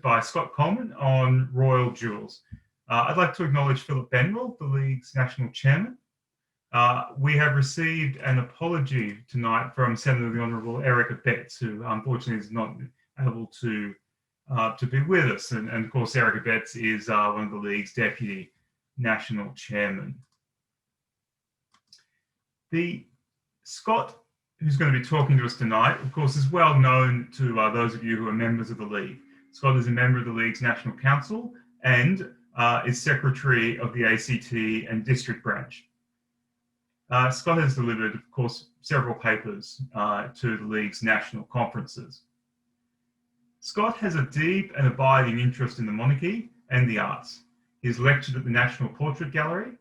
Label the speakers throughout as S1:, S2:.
S1: by Scott Coleman on royal jewels. I'd like to acknowledge Philip Benwell, the League's national chairman. We have received an apology tonight from Senator the Honourable Erica Betts, who unfortunately is not able to be with us. And of course, Erica Betts is one of the League's deputy national chairman. Scott, who's going to be talking to us tonight, of course, is well known to those of you who are members of the League. Scott is a member of the League's National Council and is Secretary of the ACT and District Branch. Scott has delivered, of course, several papers to the League's national conferences. Scott has a deep and abiding interest in the monarchy and the arts. He has lectured at the National Portrait Gallery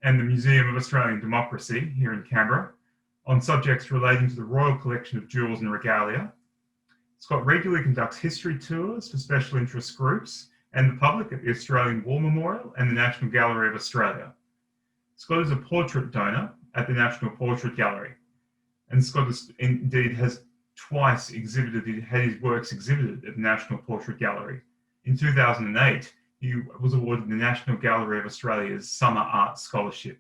S1: and the Museum of Australian Democracy here in Canberra on subjects relating to the Royal Collection of Jewels and Regalia. Scott regularly conducts history tours for special interest groups and the public at the Australian War Memorial and the National Gallery of Australia. Scott is a portrait donor at the National Portrait Gallery, and Scott indeed has twice had his works exhibited at the National Portrait Gallery. In 2008, he was awarded the National Gallery of Australia's Summer Art Scholarship.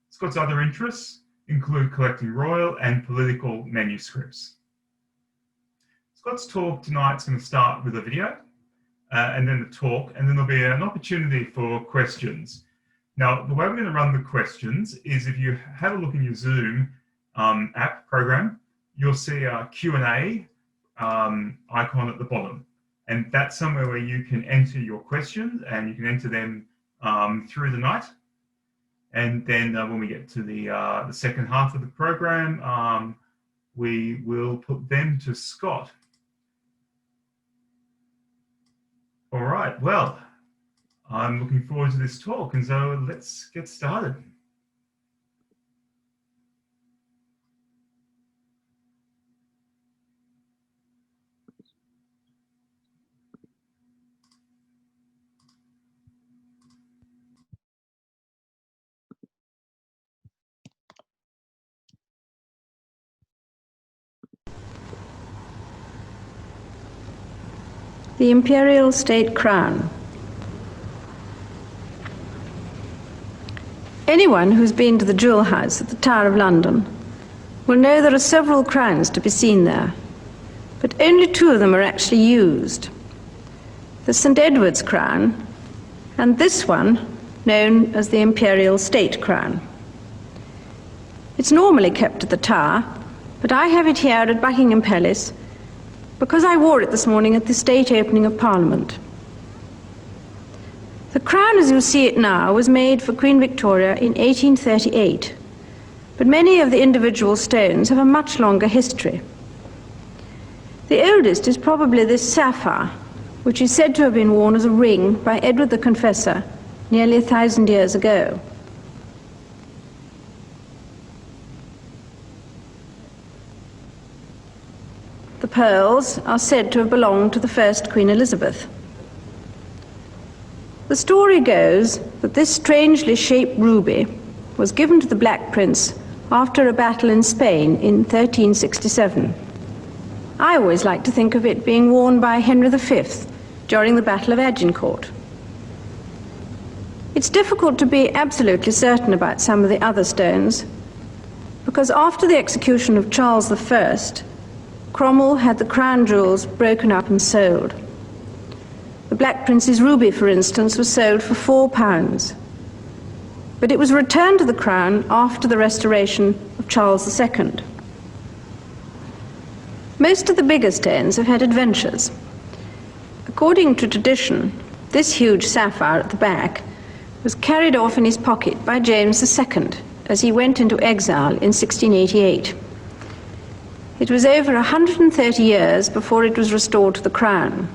S1: Scott's other interests include collecting royal and political manuscripts. Scott's talk tonight is going to start with a video and then the talk, and then there'll be an opportunity for questions. Now, the way we're going to run the questions is if you have a look in your Zoom app program, you'll see a Q&A icon at the bottom. And that's somewhere where you can enter your questions, and you can enter them through the night. And then when we get to the second half of the program, we will put them to Scott. All right, well, I'm looking forward to this talk, and so let's get started.
S2: The Imperial State Crown. Anyone who's been to the Jewel House at the Tower of London will know there are several crowns to be seen there, but only two of them are actually used. The St. Edward's crown and this one, known as the Imperial State Crown. It's normally kept at the Tower, but I have it here at Buckingham Palace because I wore it this morning at the state opening of Parliament. The crown as you see it now was made for Queen Victoria in 1838, but many of the individual stones have a much longer history. The oldest is probably this sapphire, which is said to have been worn as a ring by Edward the Confessor nearly 1,000 years ago. The pearls are said to have belonged to the first Queen Elizabeth. The story goes that this strangely shaped ruby was given to the Black Prince after a battle in Spain in 1367. I always like to think of it being worn by Henry V during the Battle of Agincourt. It's difficult to be absolutely certain about some of the other stones, because after the execution of Charles I, Cromwell had the crown jewels broken up and sold. The Black Prince's ruby, for instance, was sold for £4, but it was returned to the crown after the restoration of Charles II. Most of the bigger stones have had adventures. According to tradition, this huge sapphire at the back was carried off in his pocket by James II as he went into exile in 1688. It was over 130 years before it was restored to the crown.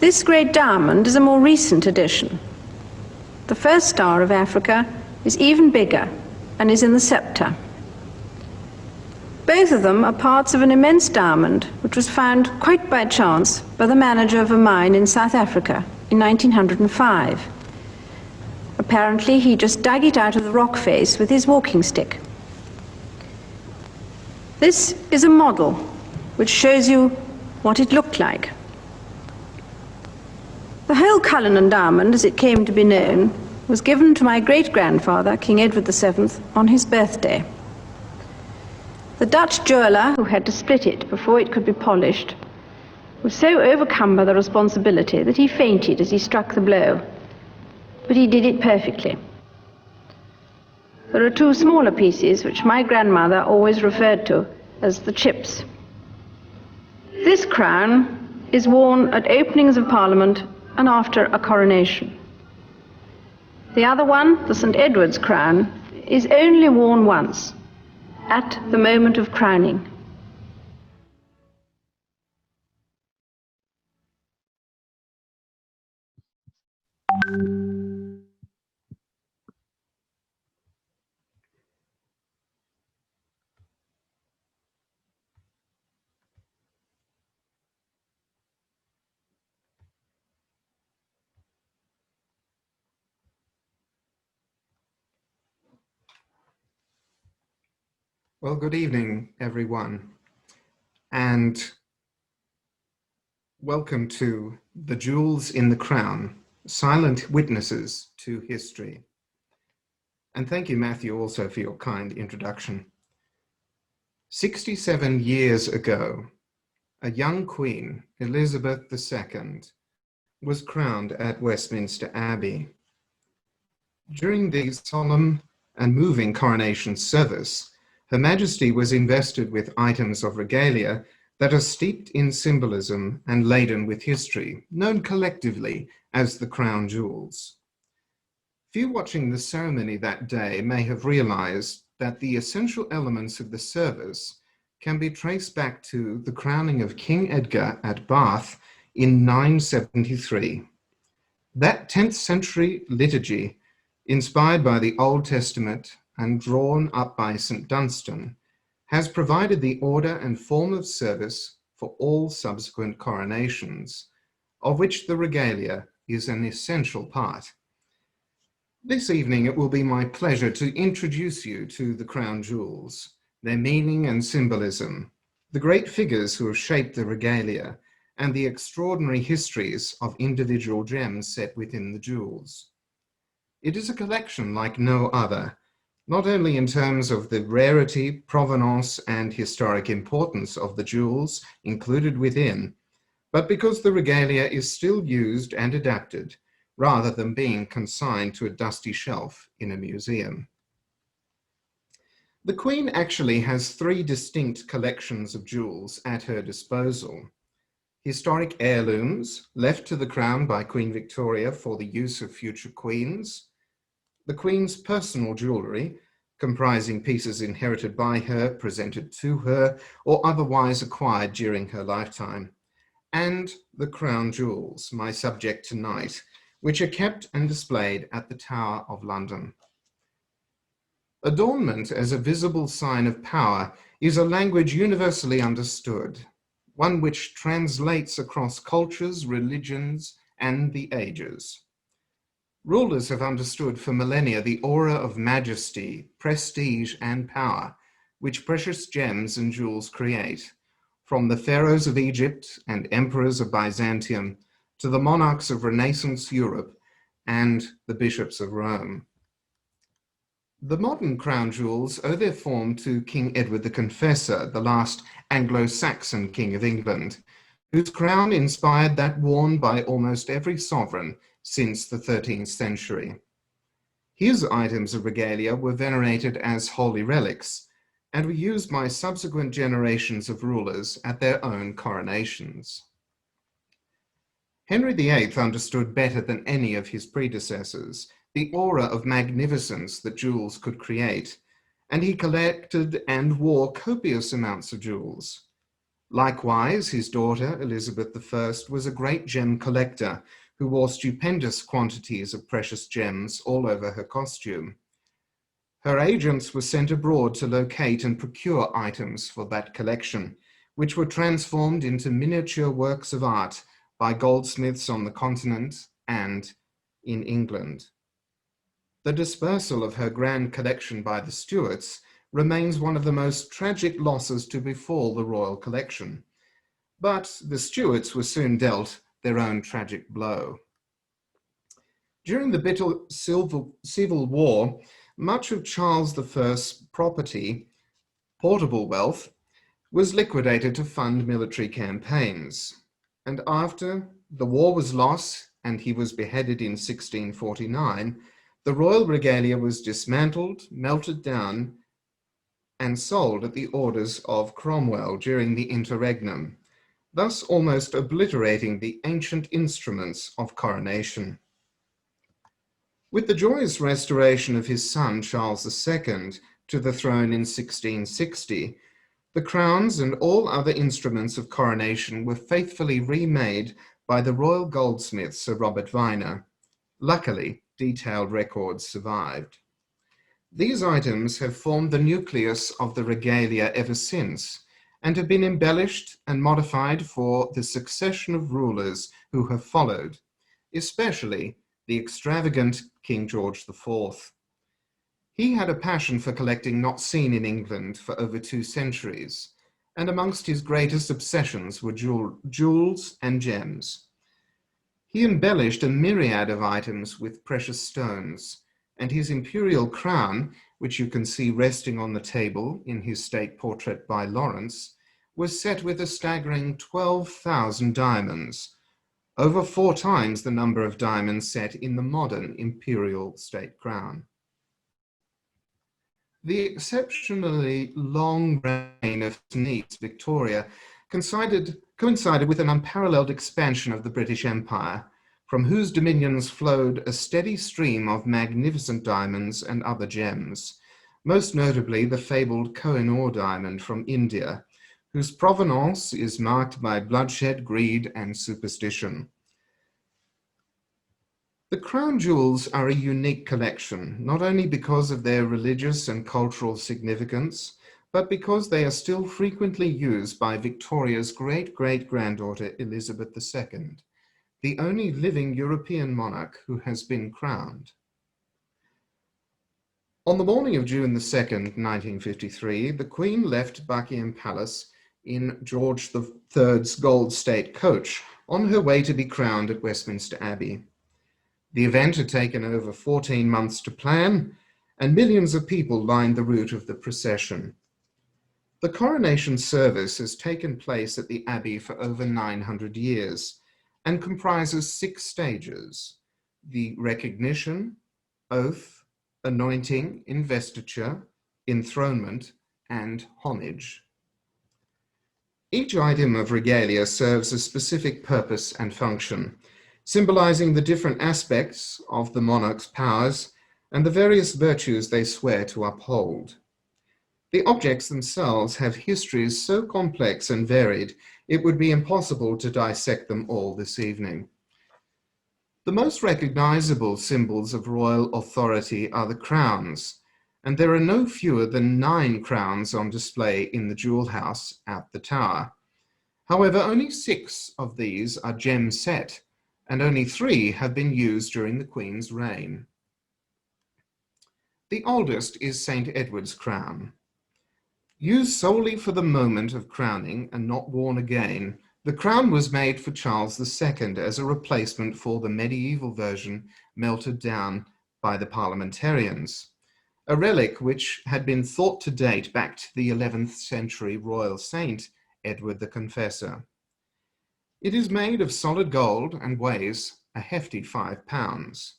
S2: This great diamond is a more recent addition. The first star of Africa is even bigger and is in the scepter. Both of them are parts of an immense diamond which was found quite by chance by the manager of a mine in South Africa in 1905. Apparently, he just dug it out of the rock face with his walking stick. This is a model which shows you what it looked like. The whole Cullinan diamond, as it came to be known, was given to my great-grandfather, King Edward VII, on his birthday. The Dutch jeweller, who had to split it before it could be polished, was so overcome by the responsibility that he fainted as he struck the blow. But he did it perfectly. There are two smaller pieces which my grandmother always referred to as the chips. This crown is worn at openings of Parliament and after a coronation. The other one, the St. Edward's crown, is only worn once, at the moment of crowning.
S3: Well, good evening, everyone, and welcome to The Jewels in the Crown, Silent Witnesses to History. And thank you, Matthew, also for your kind introduction. 67 years ago, a young queen, Elizabeth II, was crowned at Westminster Abbey. During the solemn and moving coronation service, Her Majesty was invested with items of regalia that are steeped in symbolism and laden with history, known collectively as the crown jewels. Few watching the ceremony that day may have realized that the essential elements of the service can be traced back to the crowning of King Edgar at Bath in 973. That 10th century liturgy, inspired by the Old Testament and drawn up by St. Dunstan, has provided the order and form of service for all subsequent coronations, of which the regalia is an essential part. This evening it will be my pleasure to introduce you to the crown jewels, their meaning and symbolism, the great figures who have shaped the regalia, and the extraordinary histories of individual gems set within the jewels. It is a collection like no other, not only in terms of the rarity, provenance, and historic importance of the jewels included within, but because the regalia is still used and adapted, rather than being consigned to a dusty shelf in a museum. The Queen actually has 3 distinct collections of jewels at her disposal. Historic heirlooms left to the Crown by Queen Victoria for the use of future queens, the Queen's personal jewellery, comprising pieces inherited by her, presented to her, or otherwise acquired during her lifetime, and the crown jewels, my subject tonight, which are kept and displayed at the Tower of London. Adornment as a visible sign of power is a language universally understood, one which translates across cultures, religions, and the ages. Rulers have understood for millennia the aura of majesty, prestige, and power, which precious gems and jewels create, from the pharaohs of Egypt and emperors of Byzantium to the monarchs of Renaissance Europe and the bishops of Rome. The modern crown jewels owe their form to King Edward the Confessor, the last Anglo-Saxon king of England, whose crown inspired that worn by almost every sovereign since the 13th century. His items of regalia were venerated as holy relics and were used by subsequent generations of rulers at their own coronations. Henry VIII understood better than any of his predecessors the aura of magnificence that jewels could create, and he collected and wore copious amounts of jewels. Likewise, his daughter, Elizabeth I, was a great gem collector who wore stupendous quantities of precious gems all over her costume. Her agents were sent abroad to locate and procure items for that collection, which were transformed into miniature works of art by goldsmiths on the continent and in England. The dispersal of her grand collection by the Stuarts remains one of the most tragic losses to befall the royal collection. but the Stuarts were soon dealt their own tragic blow. During the bitter Civil War, much of Charles I's property, portable wealth, was liquidated to fund military campaigns. And after the war was lost and he was beheaded in 1649, the royal regalia was dismantled, melted down, and sold at the orders of Cromwell during the interregnum, thus almost obliterating the ancient instruments of coronation. With the joyous restoration of his son Charles II to the throne in 1660, the crowns and all other instruments of coronation were faithfully remade by the royal goldsmith Sir Robert Vyner. Luckily, detailed records survived. These items have formed the nucleus of the regalia ever since, and have been embellished and modified for the succession of rulers who have followed, especially the extravagant King George IV. He had a passion for collecting not seen in England for over 2 centuries, and amongst his greatest obsessions were jewels and gems. He embellished a myriad of items with precious stones, and his imperial crown, which you can see resting on the table in his state portrait by Lawrence, was set with a staggering 12,000 diamonds, over 4 times the number of diamonds set in the modern imperial state crown. The exceptionally long reign of his niece, Victoria, coincided with an unparalleled expansion of the British Empire, from whose dominions flowed a steady stream of magnificent diamonds and other gems, most notably the fabled Koh-i-Noor diamond from India, whose provenance is marked by bloodshed, greed, and superstition. The crown jewels are a unique collection, not only because of their religious and cultural significance, but because they are still frequently used by Victoria's great-great-granddaughter Elizabeth II, the only living European monarch who has been crowned. On the morning of June 2nd, 1953, the Queen left Buckingham Palace in George III's gold state coach on her way to be crowned at Westminster Abbey. The event had taken over 14 months to plan, and millions of people lined the route of the procession. The coronation service has taken place at the Abbey for over 900 years and comprises 6 stages: the recognition, oath, anointing, investiture, enthronement, and homage. Each item of regalia serves a specific purpose and function, symbolizing the different aspects of the monarch's powers and the various virtues they swear to uphold. The objects themselves have histories so complex and varied, it would be impossible to dissect them all this evening. The most recognizable symbols of royal authority are the crowns, and there are no fewer than 9 crowns on display in the Jewel House at the Tower. However, only 6 of these are gem set, and only 3 have been used during the Queen's reign. The oldest is St. Edward's crown. Used solely for the moment of crowning and not worn again, the crown was made for Charles II as a replacement for the medieval version melted down by the parliamentarians, a relic which had been thought to date back to the 11th century royal saint, Edward the Confessor. It is made of solid gold and weighs a hefty 5 pounds.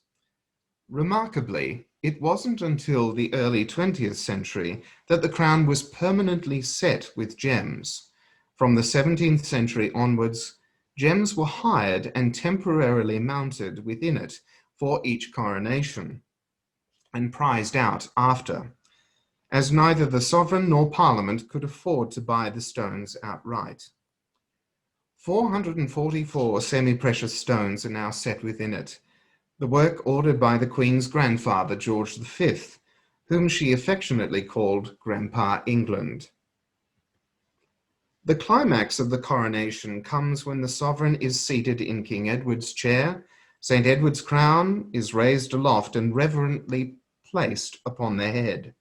S3: Remarkably, it wasn't until the early 20th century that the crown was permanently set with gems. From the 17th century onwards, gems were hired and temporarily mounted within it for each coronation, and prized out after, as neither the sovereign nor parliament could afford to buy the stones outright. 444 semi-precious stones are now set within it, the work ordered by the Queen's grandfather, George V, whom she affectionately called Grandpa England. The climax of the coronation comes when the sovereign is seated in King Edward's chair, St. Edward's crown is raised aloft and reverently placed upon their head.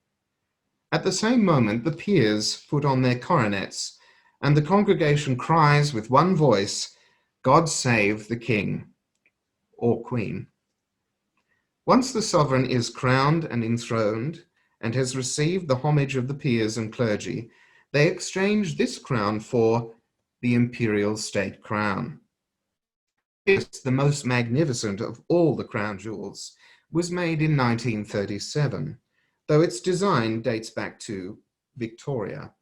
S3: At the same moment, the peers put on their coronets, and the congregation cries with one voice, "God save the King," or Queen. Once the sovereign is crowned and enthroned and has received the homage of the peers and clergy, they exchange this crown for the imperial state crown. This, the most magnificent of all the crown jewels, was made in 1937, though its design dates back to Victoria.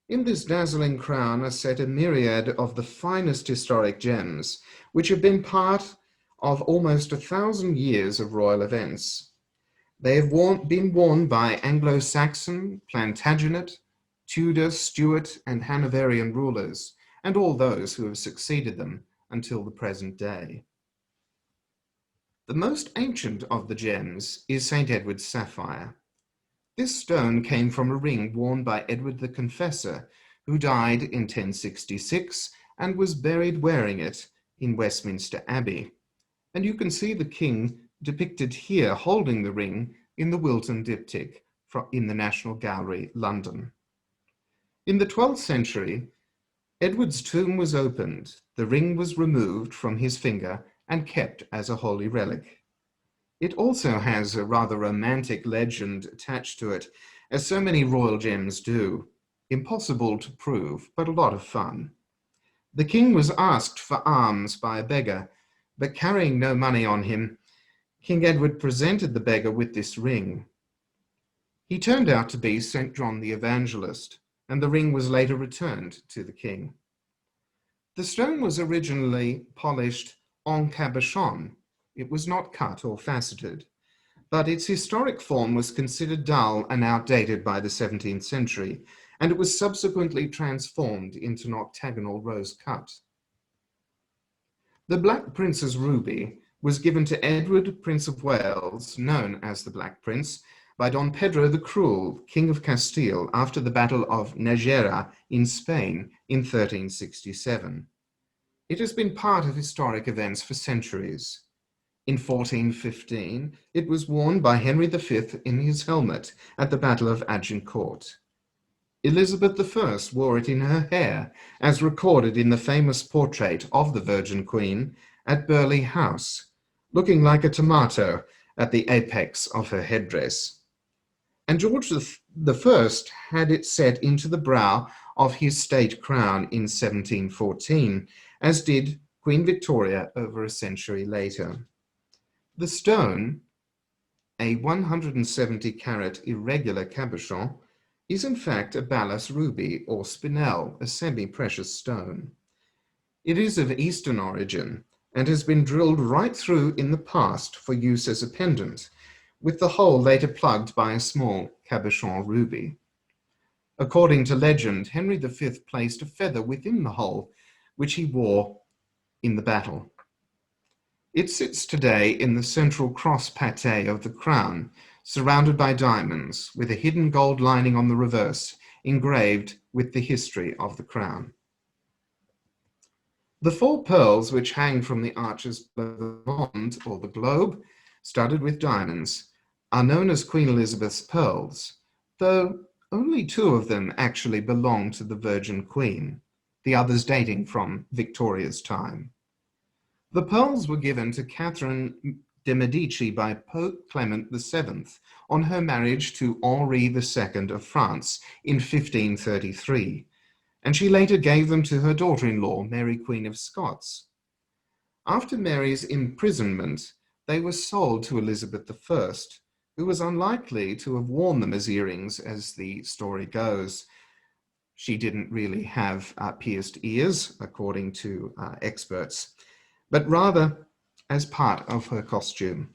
S3: In this dazzling crown are set a myriad of the finest historic gems, which have been part of almost 1,000 years of royal events. They have been worn by Anglo-Saxon, Plantagenet, Tudor, Stuart, and Hanoverian rulers, and all those who have succeeded them until the present day. The most ancient of the gems is St. Edward's sapphire. This stone came from a ring worn by Edward the Confessor, who died in 1066 and was buried wearing it in Westminster Abbey. And you can see the king depicted here holding the ring in the Wilton diptych in the National Gallery, London. In the 12th century, Edward's tomb was opened, the ring was removed from his finger and kept as a holy relic. It also has a rather romantic legend attached to it, as so many royal gems do. Impossible to prove, but a lot of fun. The king was asked for alms by a beggar, but carrying no money on him, King Edward presented the beggar with this ring. He turned out to be St. John the Evangelist, and the ring was later returned to the king. The stone was originally polished en cabochon. It was not cut or faceted, but its historic form was considered dull and outdated by the 17th century, and it was subsequently transformed into an octagonal rose cut. The Black Prince's ruby was given to Edward, Prince of Wales, known as the Black Prince, by Don Pedro the Cruel, King of Castile, after the Battle of Nájera in Spain in 1367. It has been part of historic events for centuries. In 1415, it was worn by Henry V in his helmet at the Battle of Agincourt. Elizabeth I wore it in her hair, as recorded in the famous portrait of the Virgin Queen at Burghley House, looking like a tomato at the apex of her headdress. And George I had it set into the brow of his state crown in 1714, as did Queen Victoria over a century later. The stone, a 170-carat irregular cabochon, is in fact a balas ruby or spinel, a semi-precious stone. It is of Eastern origin and has been drilled right through in the past for use as a pendant, with the hole later plugged by a small cabochon ruby. According to legend, Henry V placed a feather within the hole, which he wore in the battle. It sits today in the central cross pate of the crown, surrounded by diamonds, with a hidden gold lining on the reverse, engraved with the history of the crown. The 4 pearls which hang from the arches of the wand, or the globe, studded with diamonds, are known as Queen Elizabeth's pearls, though only 2 of them actually belong to the Virgin Queen, the others dating from Victoria's time. The pearls were given to Catherine de' Medici by Pope Clement VII on her marriage to Henri II of France in 1533, and she later gave them to her daughter-in-law, Mary Queen of Scots. After Mary's imprisonment, they were sold to Elizabeth I, who was unlikely to have worn them as earrings, as the story goes. She didn't really have pierced ears, according to experts, but rather as part of her costume.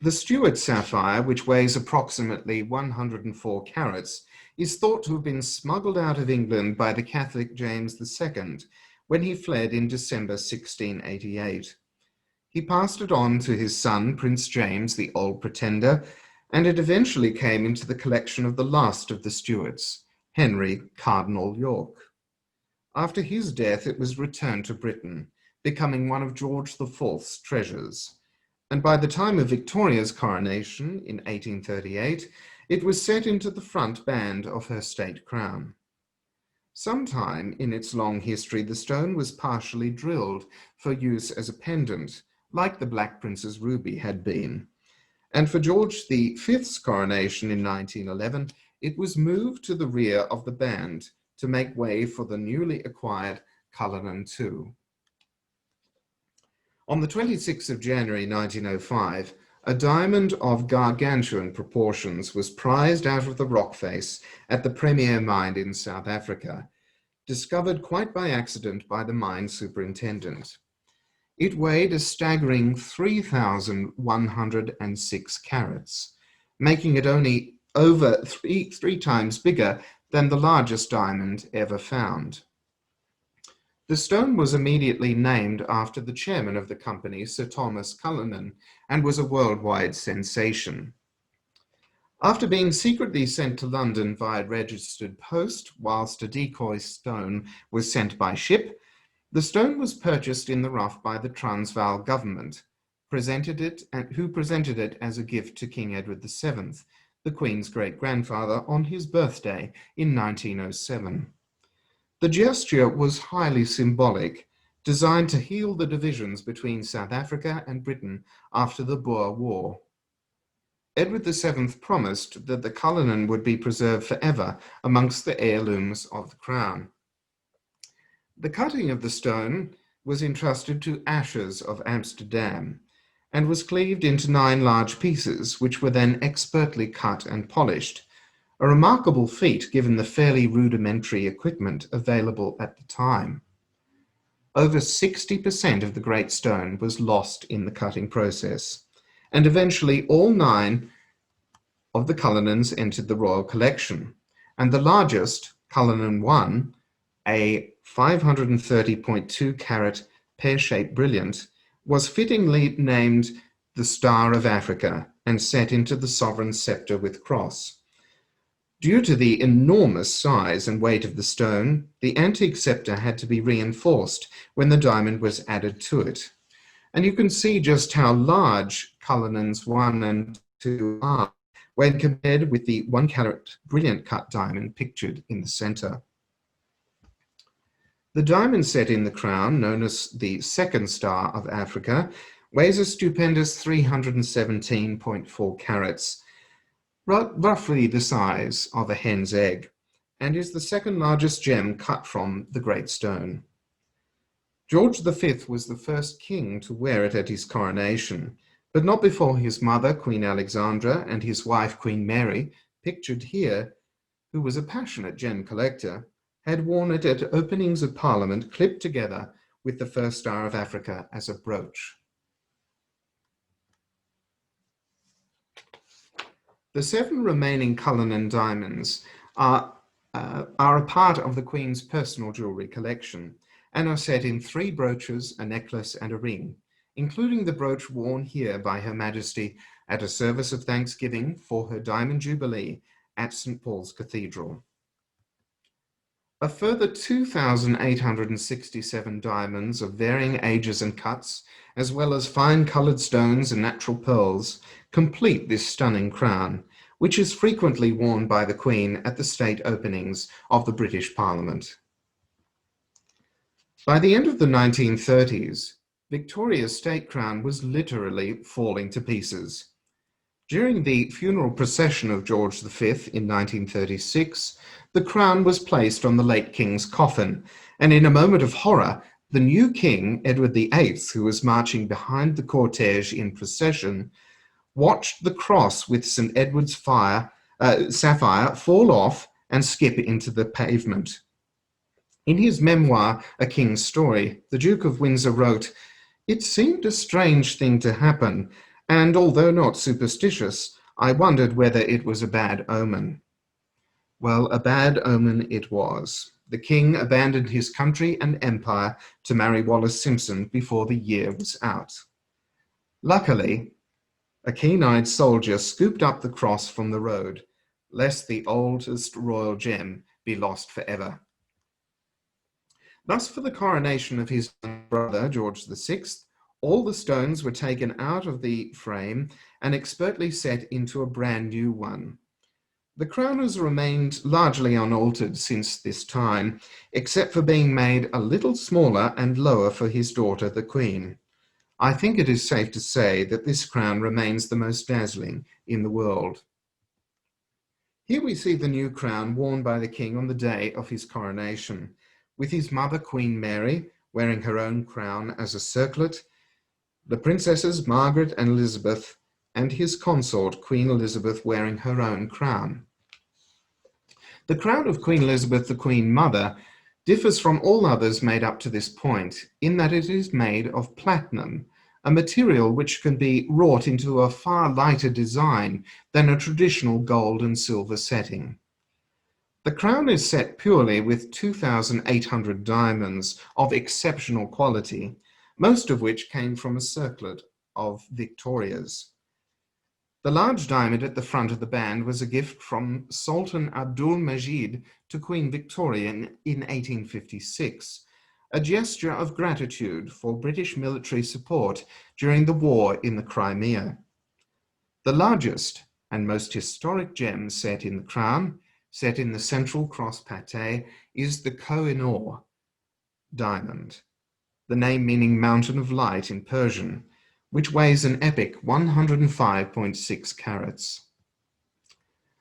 S3: The Stuart sapphire, which weighs approximately 104 carats, is thought to have been smuggled out of England by the Catholic James II when he fled in December 1688. He passed it on to his son, Prince James, the Old Pretender, and it eventually came into the collection of the last of the Stuarts, Henry, Cardinal York. After his death, it was returned to Britain, becoming one of George IV's treasures. And by the time of Victoria's coronation in 1838, It was set into the front band of her state crown. Sometime in its long history, the stone was partially drilled for use as a pendant, like the Black Prince's ruby had been. And for George V's coronation in 1911, it was moved to the rear of the band to make way for the newly acquired Cullinan II. On the 26th of January 1905, a diamond of gargantuan proportions was prized out of the rock face at the Premier Mine in South Africa, discovered quite by accident by the mine superintendent. It weighed a staggering 3,106 carats, making it only over three times bigger than the largest diamond ever found. The stone was immediately named after the chairman of the company, Sir Thomas Cullinan, and was a worldwide sensation. After being secretly sent to London via registered post, whilst a decoy stone was sent by ship, the stone was purchased in the rough by the Transvaal government, who presented it as a gift to King Edward VII, the Queen's great-grandfather, on his birthday in 1907. The gesture was highly symbolic, designed to heal the divisions between South Africa and Britain after the Boer War. Edward VII promised that the Cullinan would be preserved forever amongst the heirlooms of the crown. The cutting of the stone was entrusted to Ashes of Amsterdam and was cleaved into 9 large pieces, which were then expertly cut and polished, a remarkable feat given the fairly rudimentary equipment available at the time. Over 60% of the great stone was lost in the cutting process, and eventually all 9 of the Cullinans entered the royal collection, and the largest, Cullinan I, a 530.2 carat pear-shaped brilliant, was fittingly named the Star of Africa and set into the sovereign's scepter with cross. Due to the enormous size and weight of the stone, the antique scepter had to be reinforced when the diamond was added to it. And you can see just how large Cullinan's 1 and 2 are when compared with the 1 carat brilliant cut diamond pictured in the center. The diamond set in the crown, known as the Second Star of Africa, weighs a stupendous 317.4 carats, roughly the size of a hen's egg, and is the second largest gem cut from the great stone. George V was the first king to wear it at his coronation, but not before his mother, Queen Alexandra, and his wife, Queen Mary, pictured here, who was a passionate gem collector, had worn it at openings of Parliament, clipped together with the first Star of Africa as a brooch. The 7 remaining Cullinan diamonds are a part of the Queen's personal jewellery collection and are set in 3 brooches, a necklace and a ring, including the brooch worn here by Her Majesty at a service of thanksgiving for her Diamond Jubilee at St. Paul's Cathedral. A further 2,867 diamonds of varying ages and cuts, as well as fine coloured stones and natural pearls, complete this stunning crown, which is frequently worn by the Queen at the state openings of the British Parliament. By the end of the 1930s, Victoria's state crown was literally falling to pieces. During the funeral procession of George V in 1936, the crown was placed on the late king's coffin, and in a moment of horror, the new king, Edward VIII, who was marching behind the cortege in procession, watched the cross with St. Edward's sapphire fall off and skip into the pavement. In his memoir, A King's Story, the Duke of Windsor wrote, "It seemed a strange thing to happen, and although not superstitious, I wondered whether it was a bad omen." Well, a bad omen it was. The king abandoned his country and empire to marry Wallis Simpson before the year was out. Luckily, a keen-eyed soldier scooped up the cross from the road, lest the oldest royal gem be lost forever. Thus, for the coronation of his brother, George VI, all the stones were taken out of the frame and expertly set into a brand new one. The crown has remained largely unaltered since this time, except for being made a little smaller and lower for his daughter, the Queen. I think it is safe to say that this crown remains the most dazzling in the world. Here we see the new crown worn by the king on the day of his coronation, with his mother, Queen Mary, wearing her own crown as a circlet, the princesses Margaret and Elizabeth, and his consort, Queen Elizabeth, wearing her own crown. The crown of Queen Elizabeth, the Queen Mother, differs from all others made up to this point in that it is made of platinum, a material which can be wrought into a far lighter design than a traditional gold and silver setting. The crown is set purely with 2,800 diamonds of exceptional quality, most of which came from a circlet of Victoria's. The large diamond at the front of the band was a gift from Sultan Abdul Majid to Queen Victoria in 1856, a gesture of gratitude for British military support during the war in the Crimea. The largest and most historic gem set in the crown, set in the central cross pate, is the Koh-i-Noor diamond, the name meaning Mountain of Light in Persian, which weighs an epic 105.6 carats.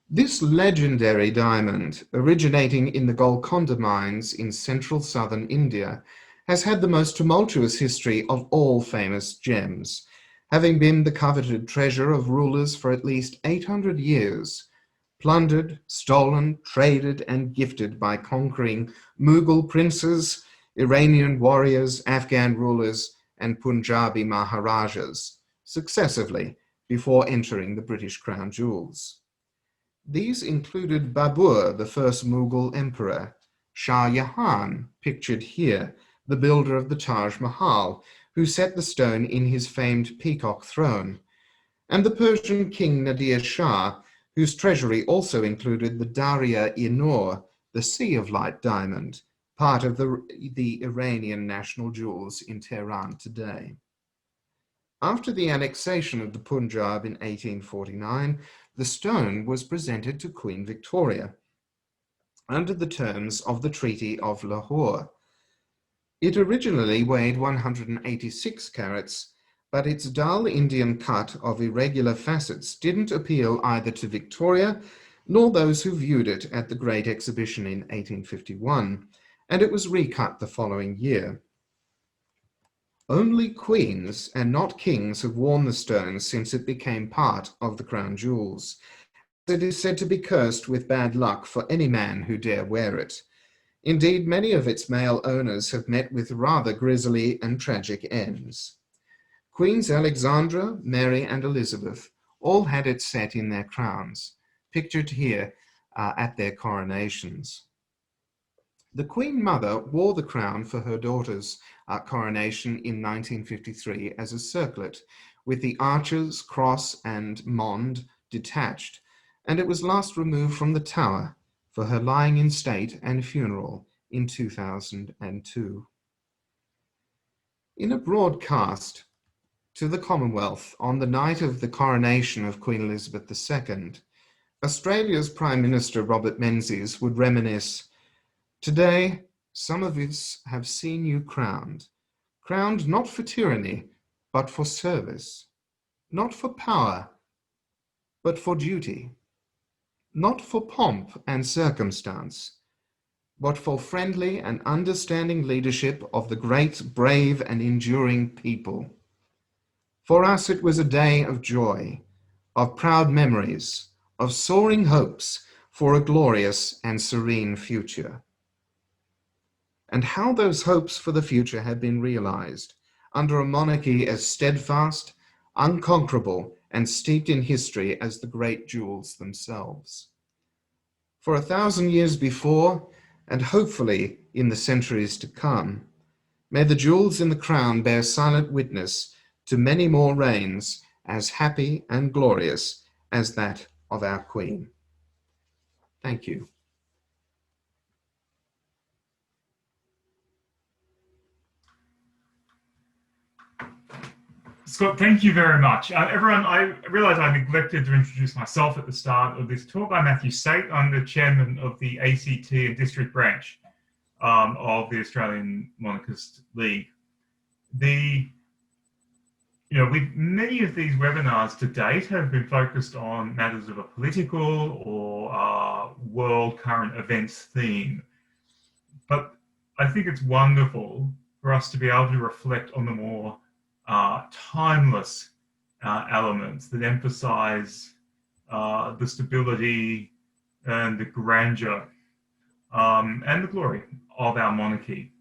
S3: This legendary diamond, originating in the Golconda mines in central southern India, has had the most tumultuous history of all famous gems, having been the coveted treasure of rulers for at least 800 years, plundered, stolen, traded, and gifted by conquering Mughal princes, Iranian warriors, Afghan rulers, and Punjabi Maharajas, successively, before entering the British crown jewels. These included Babur, the first Mughal emperor, Shah Jahan, pictured here, the builder of the Taj Mahal, who set the stone in his famed peacock throne, and the Persian king Nadir Shah, whose treasury also included the Darya-i-Noor, the Sea of Light diamond, part of the Iranian national jewels in Tehran today. After the annexation of the Punjab in 1849, the stone was presented to Queen Victoria under the terms of the Treaty of Lahore. It originally weighed 186 carats, but its dull Indian cut of irregular facets didn't appeal either to Victoria nor those who viewed it at the Great Exhibition in 1851, and it was recut the following year. Only queens and not kings have worn the stone since it became part of the crown jewels. It is said to be cursed with bad luck for any man who dare wear it. Indeed, many of its male owners have met with rather grisly and tragic ends. Queens Alexandra, Mary, and Elizabeth all had it set in their crowns, pictured here at their coronations. The Queen Mother wore the crown for her daughter's coronation in 1953 as a circlet, with the arches, cross, and monde detached, and it was last removed from the Tower for her lying in state and funeral in 2002. In a broadcast to the Commonwealth on the night of the coronation of Queen Elizabeth II, Australia's Prime Minister Robert Menzies would reminisce, "Today, some of us have seen you crowned not for tyranny, but for service, not for power, but for duty, not for pomp and circumstance, but for friendly and understanding leadership of the great, brave, and enduring people. For us it was a day of joy, of proud memories, of soaring hopes for a glorious and serene future." And how those hopes for the future have been realized under a monarchy as steadfast, unconquerable, and steeped in history as the great jewels themselves. For 1,000 years before, and hopefully in the centuries to come, may the jewels in the crown bear silent witness to many more reigns as happy and glorious as that of our Queen. Thank you.
S1: Scott, thank you very much. Everyone, I realise I neglected to introduce myself at the start of this talk. I'm Matthew Sate. I'm the chairman of the ACT and District Branch of the Australian Monarchist League. Many of these webinars to date have been focused on matters of a political or world current events theme. But I think it's wonderful for us to be able to reflect on the more timeless elements that emphasize the stability and the grandeur and the glory of our monarchy.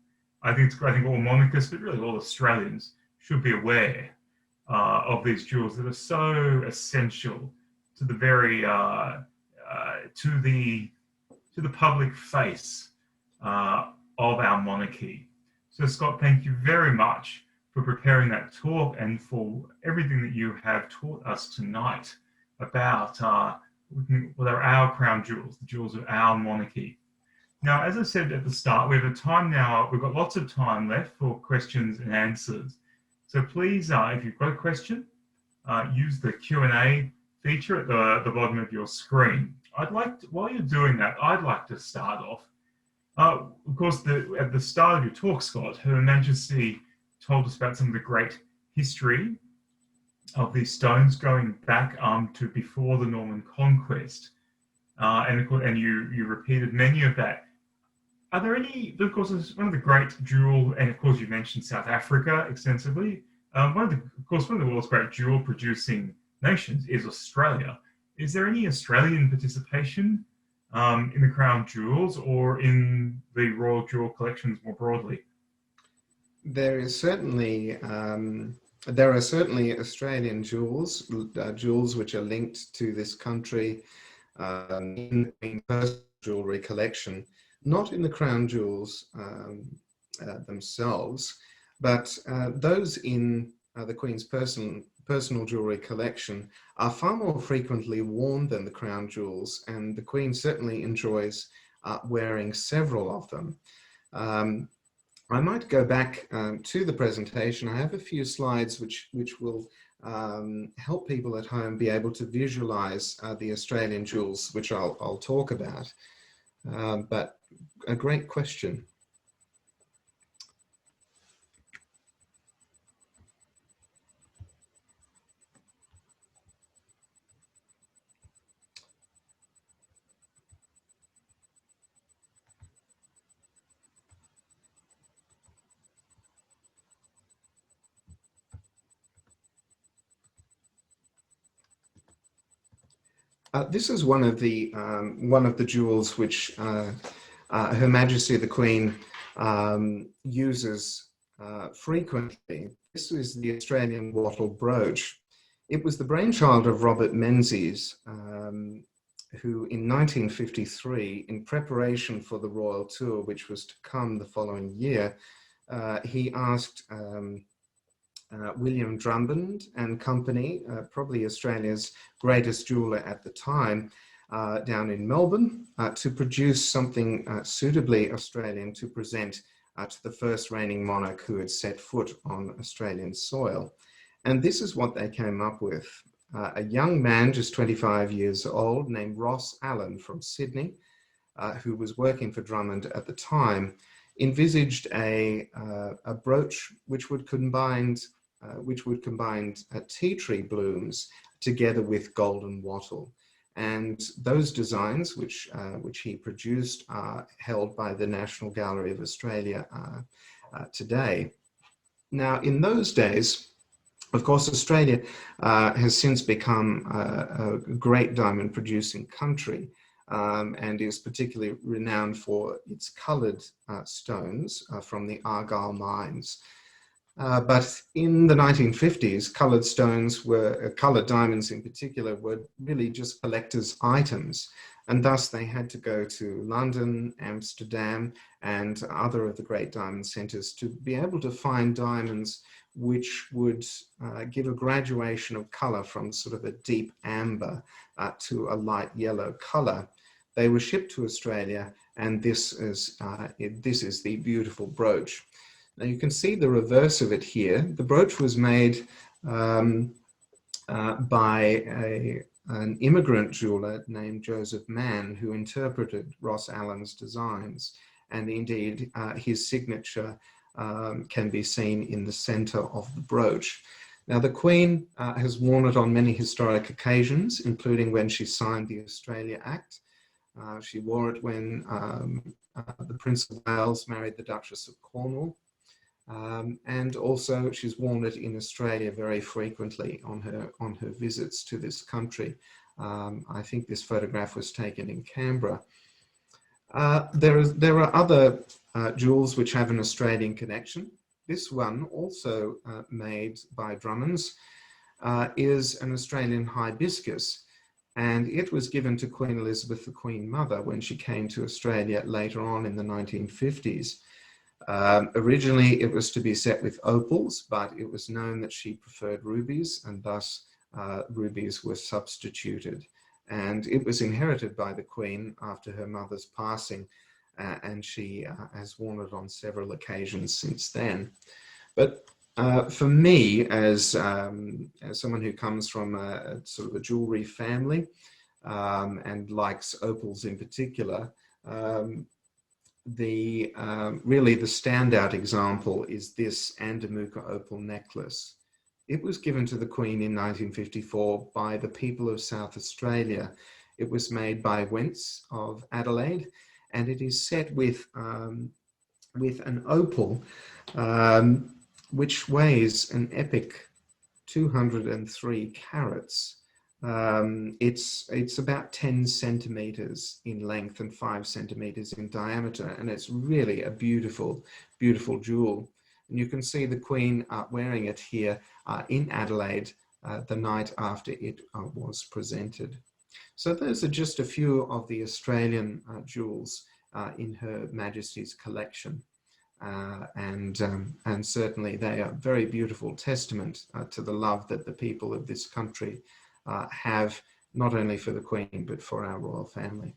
S1: I think all monarchists, but really all Australians, should be aware of these jewels that are so essential to the very to the public face of our monarchy. So Scott, thank you very much for preparing that talk and for everything that you have taught us tonight about what are our crown jewels, the jewels of our monarchy. Now, as I said at the start, we've got lots of time left for questions and answers. So please, if you've got a question, use the Q&A feature at the bottom of your screen. While you're doing that, I'd like to start off. Of course, at the start of your talk, Scott, Her Majesty told us about some of the great history of these stones going back to before the Norman conquest. And you repeated many of that. Are there any, of course, it's one of the great jewel, and of course you mentioned South Africa extensively. One of the world's great jewel producing nations is Australia. Is there any Australian participation in the crown jewels or in the royal jewel collections more broadly?
S3: There are certainly Australian jewels, jewels which are linked to this country in the personal jewellery collection. Not in the crown jewels themselves, but those in the Queen's personal jewellery collection are far more frequently worn than the crown jewels, and the Queen certainly enjoys wearing several of them. I might go back to the presentation. I have a few slides which will help people at home be able to visualise the Australian jewels, which I'll talk about. But a great question. This is one of the jewels which Her Majesty the Queen uses frequently. This is the Australian wattle brooch. It was the brainchild of Robert Menzies, who in 1953, in preparation for the royal tour, which was to come the following year, he asked William Drummond and Company, probably Australia's greatest jeweller at the time, down in Melbourne, to produce something suitably Australian to present to the first reigning monarch who had set foot on Australian soil. And this is what they came up with. A young man, just 25 years old, named Ross Allen from Sydney, who was working for Drummond at the time, envisaged a brooch which would combine tea tree blooms together with golden wattle. And those designs, which he produced, are held by the National Gallery of Australia today. Now, in those days, of course, Australia has since become a great diamond producing country and is particularly renowned for its coloured stones from the Argyle mines. But in the 1950s, coloured stones coloured diamonds in particular, were really just collectors' items. And thus they had to go to London, Amsterdam, and other of the great diamond centres to be able to find diamonds which would give a graduation of colour from sort of a deep amber to a light yellow colour. They were shipped to Australia, and this is the beautiful brooch. Now you can see the reverse of it here. The brooch was made um, by an immigrant jeweler named Joseph Mann, who interpreted Ross Allen's designs. And indeed, his signature can be seen in the center of the brooch. Now, the Queen has worn it on many historic occasions, including when she signed the Australia Act. She wore it when the Prince of Wales married the Duchess of Cornwall. And also she's worn it in Australia very frequently on her visits to this country. I think this photograph was taken in Canberra. There are other jewels which have an Australian connection. This one, also made by Drummonds, is an Australian hibiscus, and it was given to Queen Elizabeth, the Queen Mother, when she came to Australia later on in the 1950s. Originally, it was to be set with opals, but it was known that she preferred rubies, and thus rubies were substituted. And it was inherited by the Queen after her mother's passing, and she has worn it on several occasions since then. But for me, as someone who comes from a sort of a jewelry family and likes opals in particular, really the standout example is this Andamuka opal necklace. It was given to the Queen in 1954 by the people of South Australia. It was made by Wentz of Adelaide, and it is set with an opal which weighs an epic 203 carats. It's about 10 centimeters in length and 5 centimeters in diameter, and it's really a beautiful, beautiful jewel. And you can see the Queen wearing it here in Adelaide the night after it was presented. So those are just a few of the Australian jewels in Her Majesty's collection. And certainly they are very beautiful testament to the love that the people of this country have, not only for the Queen, but for our royal family.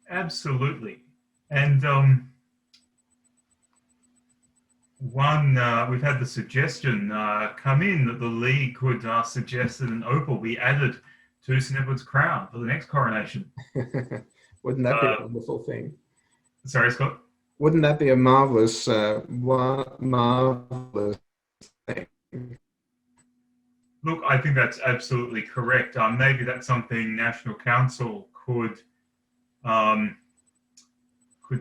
S1: Absolutely. And we've had the suggestion come in that the League could suggest that an opal be added to St Edward's crown for the next coronation.
S3: Wouldn't that be a wonderful thing?
S1: Sorry, Scott?
S3: Wouldn't that be a marvelous, marvelous thing?
S1: Look, I think that's absolutely correct. Maybe that's something National Council could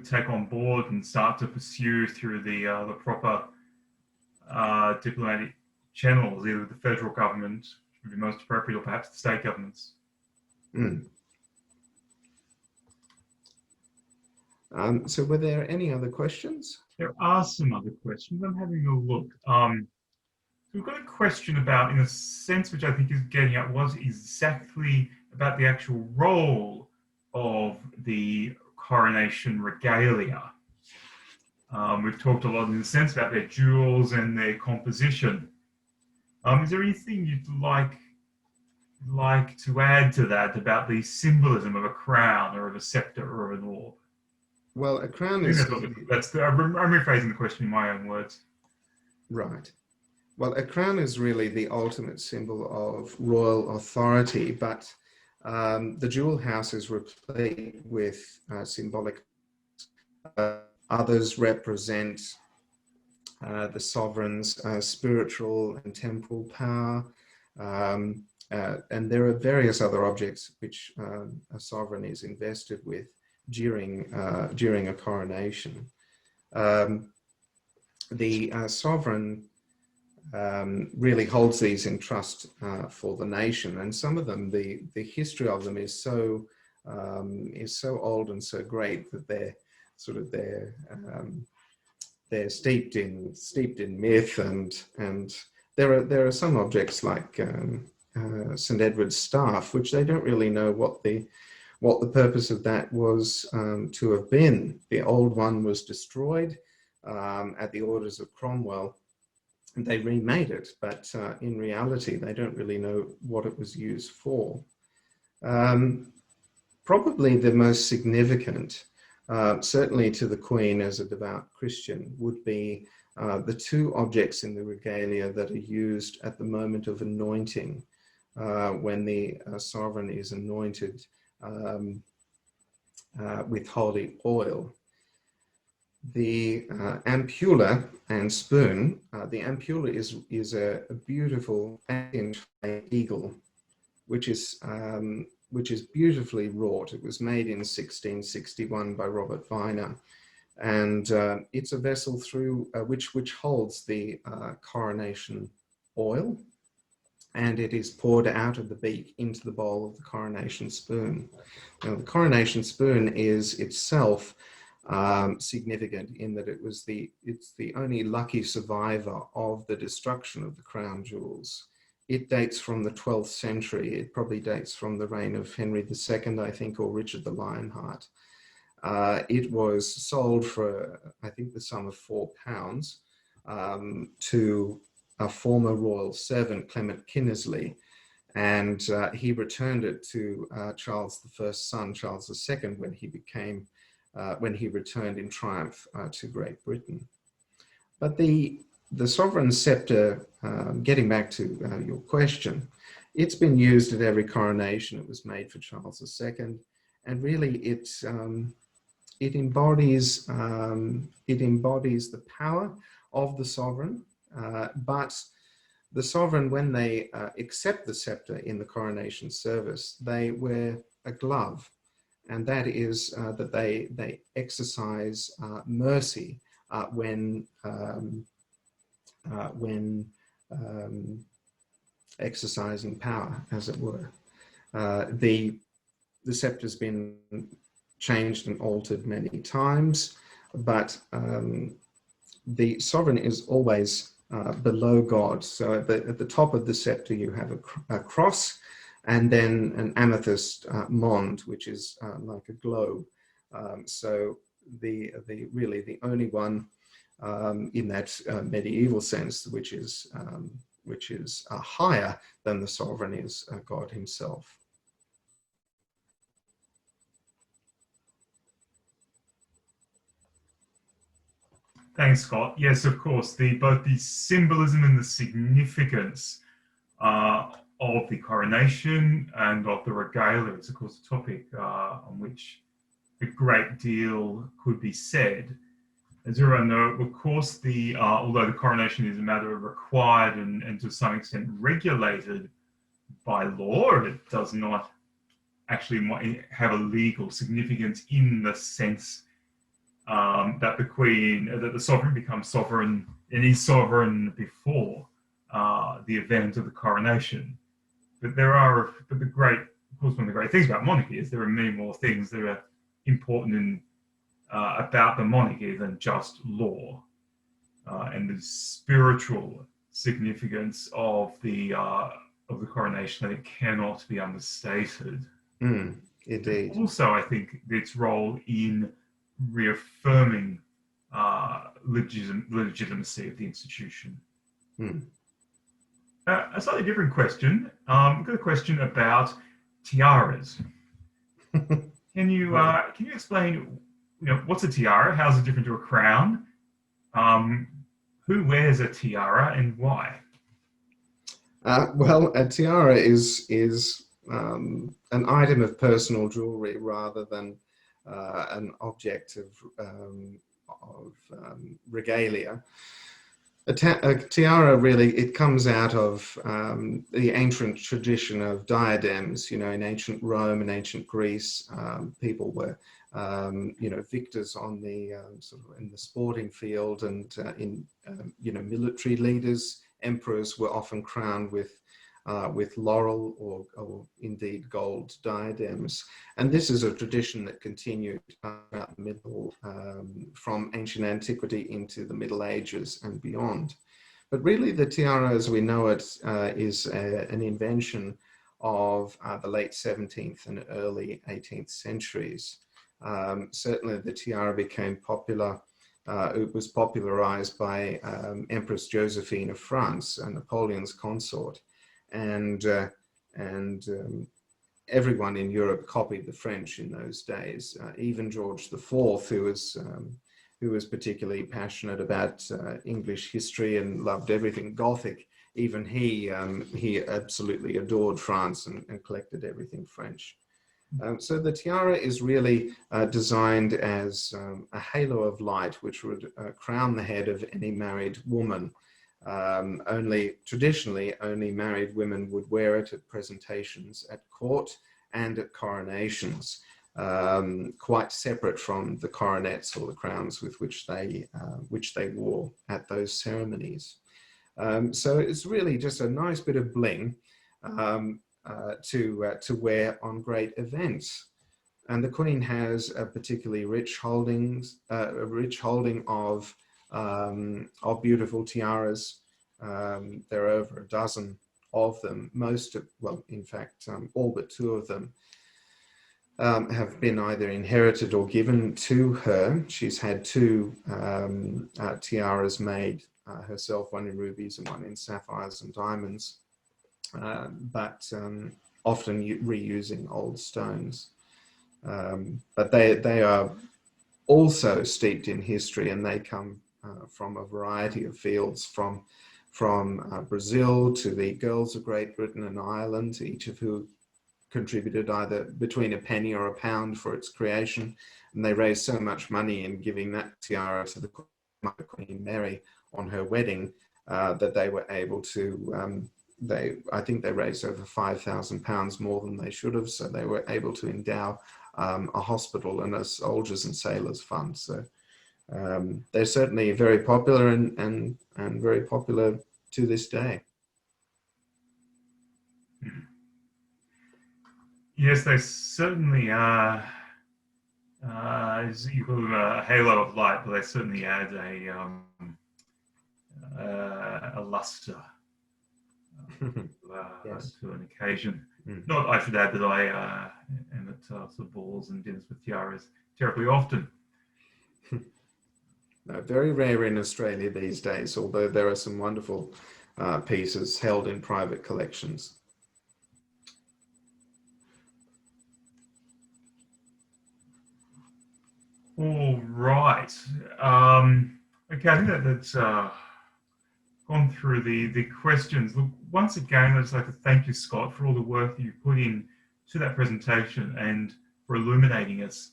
S1: take on board and start to pursue through the proper diplomatic channels, either the federal government, which would be most appropriate, or perhaps the state governments.
S3: Mm. So were there any other questions?
S1: There are some other questions. I'm having a look. We've got a question about, in a sense, which I think is getting at, was exactly about the actual role of the coronation regalia. We've talked a lot in a sense about their jewels and their composition. Is there anything you'd like to add to that about the symbolism of a crown or of a scepter or of an orb?
S3: Well, a crown is...
S1: I'm rephrasing the question in my own words.
S3: Right. Well, a crown is really the ultimate symbol of royal authority, but the jewel house is replete with symbolic. Others represent the sovereign's spiritual and temporal power, and there are various other objects which a sovereign is invested with during a coronation. The sovereign really holds these in trust for the nation, and some of them, the history of them is so old and so great that they're steeped in myth, and there are some objects like St Edward's staff, which they don't really know what the purpose of that was to have been. The old one was destroyed at the orders of Cromwell, and they remade it, but in reality, they don't really know what it was used for. Probably the most significant, certainly to the Queen as a devout Christian, would be the two objects in the regalia that are used at the moment of anointing, when the sovereign is anointed with holy oil. The ampulla and spoon. The ampulla is a beautiful eagle, which is beautifully wrought. It was made in 1661 by Robert Viner, and it's a vessel through which holds the coronation oil, and it is poured out of the beak into the bowl of the coronation spoon. Now, the coronation spoon is itself significant in that it's the only lucky survivor of the destruction of the crown jewels. It dates from the 12th century. It probably dates from the reign of Henry II, I think, or Richard the Lionheart. It was sold for, I think, the sum of £4 to a former royal servant, Clement Kinnersley, and he returned it to Charles I's son, Charles II, when he returned in triumph to Great Britain. But the sovereign scepter, getting back to your question, it's been used at every coronation. It was made for Charles II, and really it embodies the power of the sovereign, but the sovereign, when they accept the scepter in the coronation service, they wear a glove, and that is that they exercise mercy when exercising power, as it were. The scepter's been changed and altered many times, but the sovereign is always below God. So at the top of the scepter you have a cross, and then an amethyst mond, which is like a globe. So really the only one in that medieval sense which is higher than the sovereign is God himself.
S1: Thanks, Scott. Yes, of course, both the symbolism and the significance of the coronation and of the regalia is, of course, a topic on which a great deal could be said. As everyone knows, of course, although the coronation is a matter required and to some extent regulated by law, it does not actually have a legal significance in the sense that the sovereign becomes sovereign and is sovereign before the event of the coronation. But of course, one of the great things about monarchy is there are many more things that are important about the monarchy than just law, and the spiritual significance of the coronation, I think, cannot be understated.
S3: Indeed.
S1: Also, I think its role in reaffirming legitimacy of the institution. A slightly different question. We've got a question about tiaras. Can you explain, what's a tiara? How's it different to a crown? Who wears a tiara and why?
S3: Well, a tiara is an item of personal jewelry rather than an object of regalia. A tiara really, it comes out of the ancient tradition of diadems. In ancient Rome and ancient Greece, people were, victors on the sort of in the sporting field, and military leaders, emperors were often crowned with laurel or indeed gold diadems. And this is a tradition that continued from ancient antiquity into the Middle Ages and beyond. But really the tiara as we know it is an invention of the late 17th and early 18th centuries. Certainly the tiara became popular. It was popularized by Empress Josephine of France, Napoleon's consort. And everyone in Europe copied the French in those days. Even George IV, who was who was particularly passionate about English history and loved everything Gothic. Even he absolutely adored France and collected everything French. So the tiara is really designed as a halo of light, which would crown the head of any married woman. Traditionally, only married women would wear it at presentations at court and at coronations, quite separate from the coronets or the crowns with which they wore at those ceremonies. So it's really just a nice bit of bling to wear on great events. And the Queen has a particularly rich holding of beautiful tiaras. There are over a dozen of them. In fact, all but two of them have been either inherited or given to her. She's had two tiaras made herself, one in rubies and one in sapphires and diamonds, but often reusing old stones. But they are also steeped in history, and they come from a variety of fields, from Brazil to the girls of Great Britain and Ireland, each of who contributed either between a penny or a pound for its creation. And they raised so much money in giving that tiara to the Queen Mary on her wedding that they were able to, I think they raised over £5,000 more than they should have. So they were able to endow a hospital and a soldiers and sailors fund. So they're certainly very popular and very popular to this day.
S1: Yes, they certainly are. You call them a halo of light, but they certainly add a luster
S3: Yes.
S1: to an occasion.
S3: Mm.
S1: Not, I should add, that I am at sort of balls and dinners with tiaras terribly often.
S3: No, very rare in Australia these days, although there are some wonderful pieces held in private collections.
S1: All right. Okay, I think that's gone through the questions. Look, once again, I'd just like to thank you, Scott, for all the work that you put in to that presentation and for illuminating us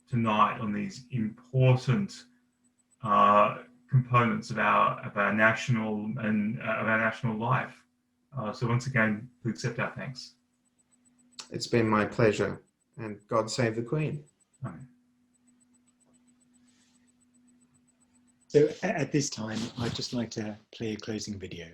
S1: tonight on these important components of our national and of our national life. So once again, please accept our thanks.
S3: It's been my pleasure, and God save the Queen.
S1: Amen.
S4: So at this time, I'd just like to play a closing video.